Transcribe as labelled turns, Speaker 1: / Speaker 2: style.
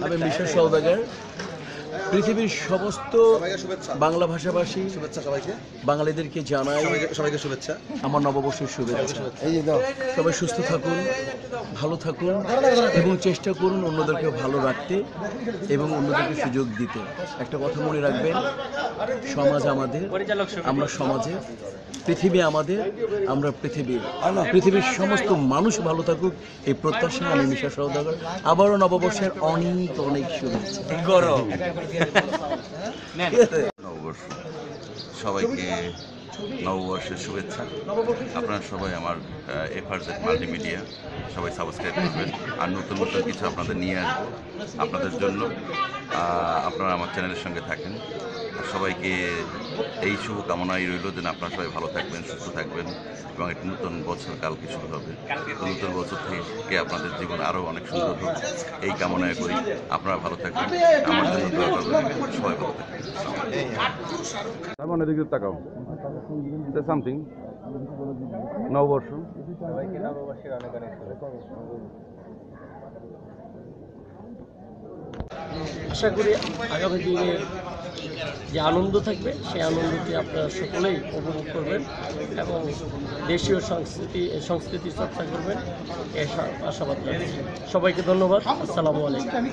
Speaker 1: আমি মিশা সওদাগর। পৃথিবীর সমস্ত বাংলা ভাষাভাষী বাঙালিদেরকে জানাই সবাইকে শুভেচ্ছা, আমার নববর্ষের শুভেচ্ছা। সবাই সুস্থ থাকুন, ভালো থাকুন এবং চেষ্টা করুন অন্যদেরকে ভালো রাখতে এবং অন্যদেরকে সুযোগ দিতে। একটা কথা মনে রাখবেন, সমাজ আমাদের, আমরা সমাজের, পৃথিবী আমাদের, আমরা পৃথিবীর সমস্ত মানুষ ভালো থাকুক এই প্রত্যাশা আমি মিশা সওদাগর। আবারও নববর্ষের অনেক অনেক শুভেচ্ছা।
Speaker 2: নববর্ষ সবাইকে নববর্ষের শুভেচ্ছা। আপনারা সবাই আমার FRZ মাল্টিমিডিয়া সবাই সাবস্ক্রাইব করবেন, আর নতুন নতুন কিছু আপনাদের নিয়ে আসবো আপনাদের জন্য। আপনারা আমার চ্যানেলের সঙ্গে থাকেন। সবাইকে এই শুভকামনাই রইল যেন আপনারা সবাই ভালো থাকবেন, সুস্থ থাকবেন এবং একটি নতুন বছর কালকে শুরু হবে। নতুন বছর থেকে আপনাদের জীবন আরও অনেক সুন্দর হোক এই কামনায় করি। আপনারা ভালো থাকবেন, আমার জন্য দোয়া করবেন, সবাই ভালো থাকবেন।
Speaker 3: নববর্ষ
Speaker 4: আশা করি আগামী দিনের যে আনন্দ থাকবে সেই আনন্দকে আপনারা সকলেই উপভোগ করবেন এবং দেশীয় সংস্কৃতি চর্চা করবেন এই আশাবাদ রাখছি। সবাইকে ধন্যবাদ। আসসালামু আলাইকুম।